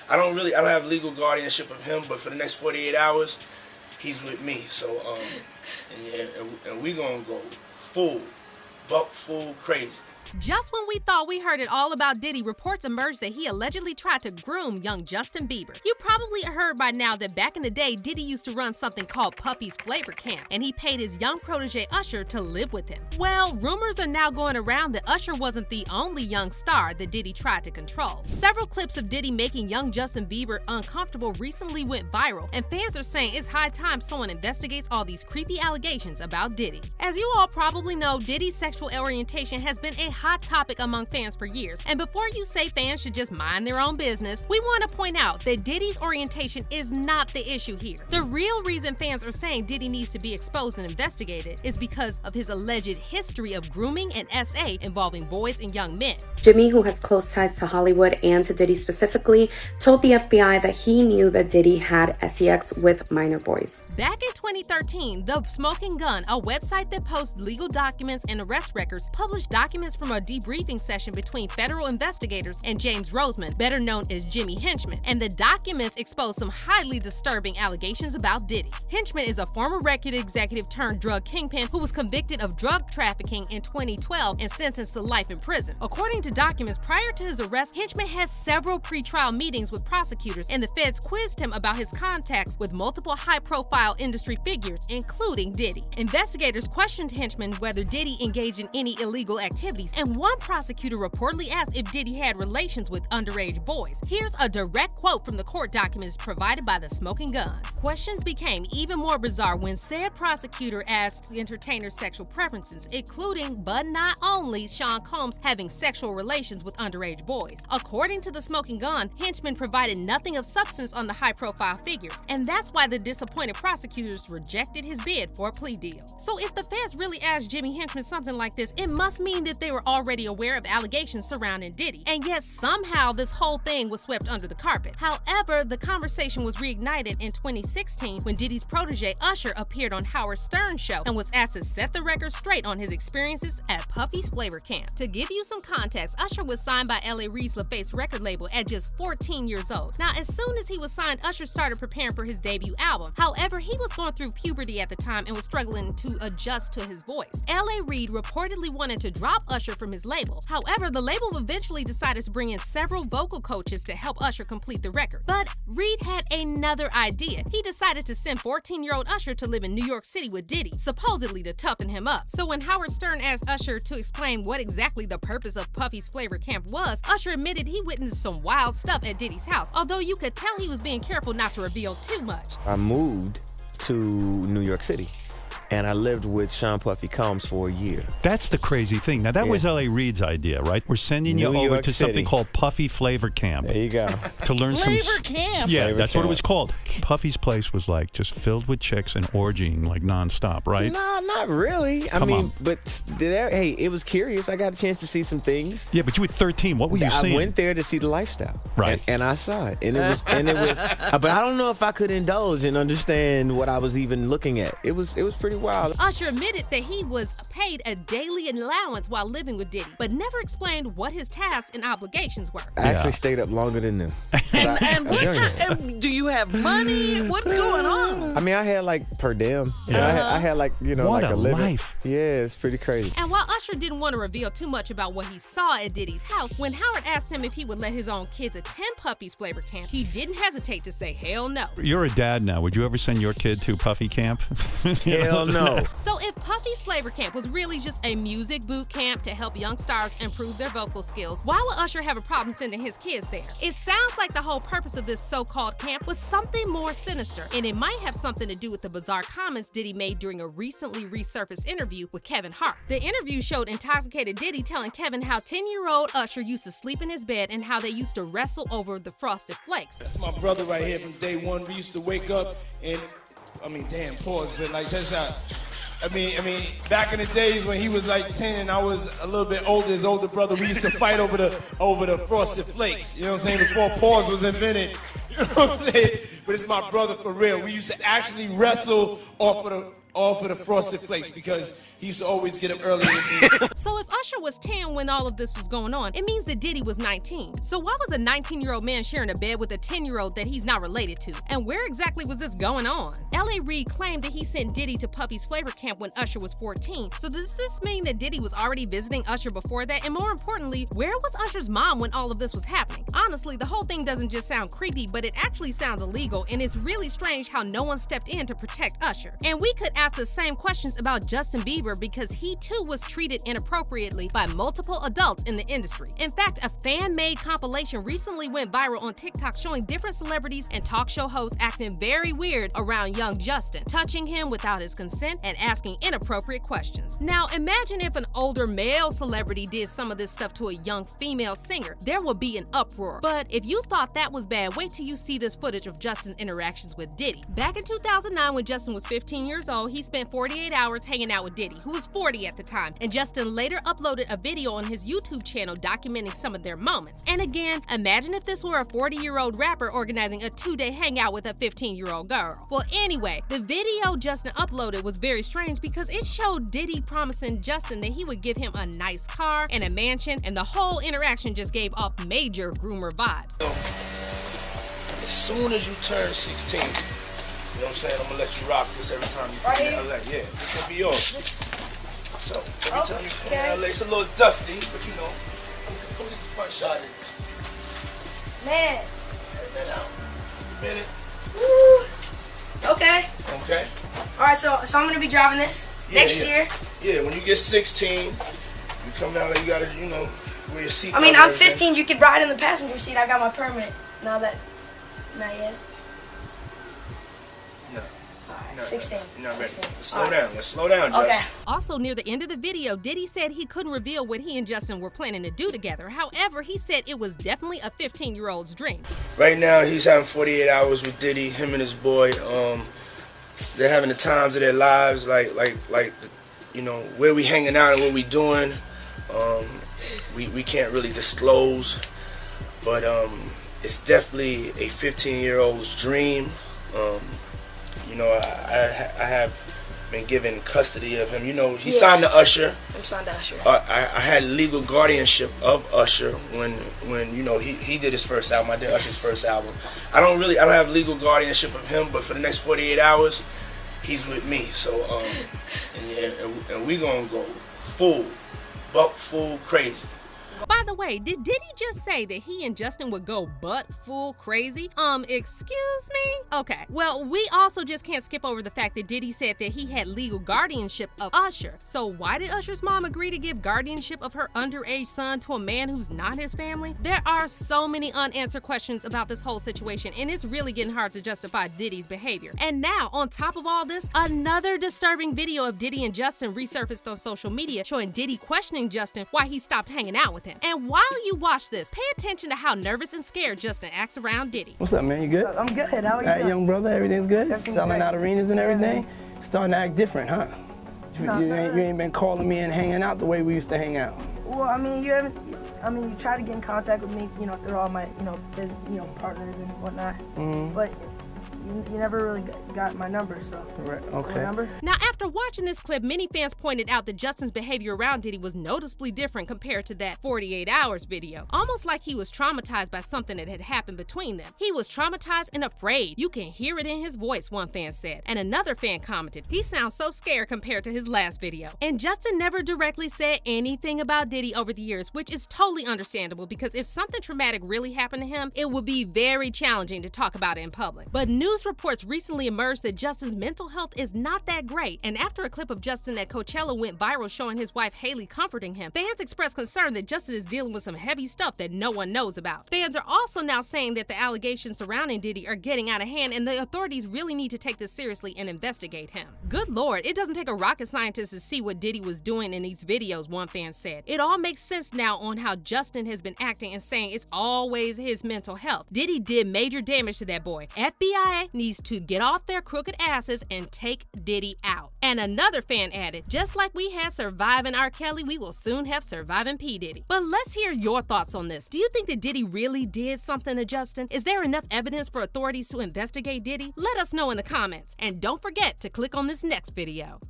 I don't have legal guardianship of him, but for the next 48 hours, he's with me. So, and we gonna go full crazy. Just when we thought we heard it all about Diddy, reports emerged that he allegedly tried to groom young Justin Bieber. You probably heard by now that back in the day, Diddy used to run something called Puffy's Flavor Camp, and he paid his young protege Usher to live with him. Well, rumors are now going around that Usher wasn't the only young star that Diddy tried to control. Several clips of Diddy making young Justin Bieber uncomfortable recently went viral, and fans are saying it's high time someone investigates all these creepy allegations about Diddy. As you all probably know, Diddy's sexual orientation has been a hot topic among fans for years. And before you say fans should just mind their own business, we want to point out that Diddy's orientation is not the issue here. The real reason fans are saying Diddy needs to be exposed and investigated is because of his alleged history of grooming and SA involving boys and young men. Jimmy, who has close ties to Hollywood and to Diddy specifically, told the FBI that he knew that Diddy had sex with minor boys. Back in 2013, The Smoking Gun, a website that posts legal documents and arrest records, published documents from a debriefing session between federal investigators and James Roseman, better known as Jimmy Henchman, and the documents exposed some highly disturbing allegations about Diddy. Henchman is a former record executive turned drug kingpin who was convicted of drug trafficking in 2012 and sentenced to life in prison. According to documents, prior to his arrest, Henchman had several pre-trial meetings with prosecutors, and the feds quizzed him about his contacts with multiple high-profile industry figures, including Diddy. Investigators questioned Henchman whether Diddy engaged in any illegal activities, and one prosecutor reportedly asked if Diddy had relations with underage boys. Here's a direct quote from the court documents provided by The Smoking Gun. Questions became even more bizarre when said prosecutor asked entertainers' sexual preferences, including but not only Sean Combs having sexual relations with underage boys. According to The Smoking Gun, Henchman provided nothing of substance on the high-profile figures, and that's why the disappointed prosecutors rejected his bid for a plea deal. So if the feds really asked Jimmy Henchman something like this, it must mean that they were already aware of allegations surrounding Diddy, and yet somehow this whole thing was swept under the carpet. However, the conversation was reignited in 2016 when Diddy's protege Usher appeared on Howard Stern's show and was asked to set the record straight on his experiences at Puffy's Flavor Camp. To give you some context, Usher was signed by L.A. Reid's LaFace record label at just 14 years old. Now, as soon as he was signed, Usher started preparing for his debut album. However, he was going through puberty at the time and was struggling to adjust to his voice. L.A. Reid reportedly wanted to drop Usher from his label. However, the label eventually decided to bring in several vocal coaches to help Usher complete the record. But Reid had another idea. He decided to send 14-year-old Usher to live in New York City with Diddy, supposedly to toughen him up. So when Howard Stern asked Usher to explain what exactly the purpose of Puffy's Flavor Camp was, Usher admitted he witnessed some wild stuff at Diddy's house, although you could tell he was being careful not to reveal too much. I moved to New York City, and I lived with Sean Puffy Combs for a year. That's the crazy thing. Now, that was L.A. Reid's idea, right? We're sending you New over York to City. something called Puffy Flavor Camp. There you go. To learn Flavor Camp. Yeah, Flavor that's what it Camp. was called. Puffy's place was like just filled with chicks and orgying like nonstop, right? Nah, not really. I Come mean, on. but hey, it was curious. I got a chance to see some things. Yeah, but you were 13. What were you I seeing? went there to see the lifestyle, Right. And I saw it, and it was, but I don't know if I could indulge and understand what I was even looking at. It was pretty wild. Usher admitted that he was paid a daily allowance while living with Diddy, but never explained what his tasks and obligations were. I actually stayed up longer than them. And do you have money? What's going on? I mean, I had like per diem. Yeah. I had like, What like a a living. life. Yeah, it's pretty crazy. And while Usher didn't want to reveal too much about what he saw at Diddy's house, when Howard asked him if he would let his own kids attend Puffy's Flavor Camp, he didn't hesitate to say hell no. You're a dad now. Would you ever send your kid to Puffy Camp? Hell no. So if Puffy's Flavor Camp was really just a music boot camp to help young stars improve their vocal skills, why would Usher have a problem sending his kids there? It sounds like the whole purpose of this so-called camp was something more sinister, and it might have something to do with the bizarre comments Diddy made during a recently resurfaced interview with Kevin Hart. The interview showed intoxicated Diddy telling Kevin how 10-year-old Usher used to sleep in his bed and how they used to wrestle over the Frosted Flakes. That's my brother right here from day one. We used to wake up and, damn, pause, but like, just how. I mean, back in the days when he was like 10 and I was a little bit older, his older brother, we used to fight over the Frosted Flakes. You know what I'm saying? Before pause was invented. You know what I'm saying? But it's my brother for real. We used to actually wrestle off of the all for the Frosted Flakes because he used to always get up early with me. So if Usher was 10 when all of this was going on, it means that Diddy was 19. So why was a 19-year-old man sharing a bed with a 10-year-old that he's not related to? And where exactly was this going on? L.A. Reid claimed that he sent Diddy to Puffy's flavor camp when Usher was 14. So does this mean that Diddy was already visiting Usher before that? And more importantly, where was Usher's mom when all of this was happening? Honestly, the whole thing doesn't just sound creepy, but it actually sounds illegal, and it's really strange how no one stepped in to protect Usher. And we could ask the same questions about Justin Bieber because he too was treated inappropriately by multiple adults in the industry. In fact, a fan-made compilation recently went viral on TikTok showing different celebrities and talk show hosts acting very weird around young Justin, touching him without his consent and asking inappropriate questions. Now, imagine if an older male celebrity did some of this stuff to a young female singer. There would be an uproar. But if you thought that was bad, wait till you see this footage of Justin's interactions with Diddy. Back in 2009, when Justin was 15 years old, he spent 48 hours hanging out with Diddy, who was 40 at the time, and Justin later uploaded a video on his YouTube channel documenting some of their moments. And again, imagine if this were a 40-year-old rapper organizing a 2-day hangout with a 15-year-old girl. Well, anyway, the video Justin uploaded was very strange because it showed Diddy promising Justin that he would give him a nice car and a mansion, and the whole interaction just gave off major groomer vibes. As soon as you turn 16, you know what I'm saying, I'm gonna let you rock this every time you come to LA. Yeah, this gonna be yours. So every time you come to LA, it's a little dusty, but you know, come get the front shot of this. Man. And then out. Minute. Woo. Okay. Okay. Alright, so I'm gonna be driving this next year. Yeah, when you get 16, you come down there, you gotta, you know, wear your seatbelt. I mean, I'm 15, you could ride in the passenger seat. I got my permit. Now that, not yet. No. Alright, 16. You're not ready. 16. Let's slow down. Let's slow down, Justin. Okay. Also, near the end of the video, Diddy said he couldn't reveal what he and Justin were planning to do together. However, he said it was definitely a 15-year-old's dream. Right now, he's having 48 hours with Diddy, him and his boy. They're having the times of their lives, like, you know, where we hanging out and what we doing. We can't really disclose, but it's definitely a 15-year-old's dream. You know, I have been given custody of him. You know, he signed to Usher. I'm signed to Usher. I had legal guardianship of Usher when you know he did his first album. I did Usher's first album. I don't have legal guardianship of him, but for the next 48 hours, he's with me. So and we gonna go full crazy. By the way, did Diddy just say that he and Justin would go full crazy? Excuse me? Okay, well, we also just can't skip over the fact that Diddy said that he had legal guardianship of Usher. So why did Usher's mom agree to give guardianship of her underage son to a man who's not his family? There are so many unanswered questions about this whole situation, and it's really getting hard to justify Diddy's behavior. And now, on top of all this, another disturbing video of Diddy and Justin resurfaced on social media showing Diddy questioning Justin why he stopped hanging out with him. And while you watch this, pay attention to how nervous and scared Justin acts around Diddy. What's up, man? You good? I'm good. How are you doing? Young brother, everything's good? Everything's Selling great. out arenas and everything? Starting to act different, huh? You ain't been calling me and hanging out the way we used to hang out. Well, I mean, you try to get in contact with me, you know, through all my, partners and whatnot. Mm-hmm. But you never really got my number, so. Right, okay. My number? Now, after watching this clip, many fans pointed out that Justin's behavior around Diddy was noticeably different compared to that 48 hours video. Almost like he was traumatized by something that had happened between them. He was traumatized and afraid. You can hear it in his voice, one fan said. And another fan commented, he sounds so scared compared to his last video. And Justin never directly said anything about Diddy over the years, which is totally understandable because if something traumatic really happened to him, it would be very challenging to talk about it in public. But news reports recently emerged that Justin's mental health is not that great, and after a clip of Justin at Coachella went viral showing his wife Haley comforting him, fans expressed concern that Justin is dealing with some heavy stuff that no one knows about. Fans are also now saying that the allegations surrounding Diddy are getting out of hand and the authorities really need to take this seriously and investigate him. Good lord, it doesn't take a rocket scientist to see what Diddy was doing in these videos, one fan said. It all makes sense now on how Justin has been acting and saying it's always his mental health. Diddy did major damage to that boy. FBI FBI needs to get off their crooked asses and take Diddy out. And another fan added, just like we had Surviving R. Kelly, we will soon have Surviving P. Diddy. But let's hear your thoughts on this. Do you think that Diddy really did something to Justin? Is there enough evidence for authorities to investigate Diddy? Let us know in the comments. And don't forget to click on this next video.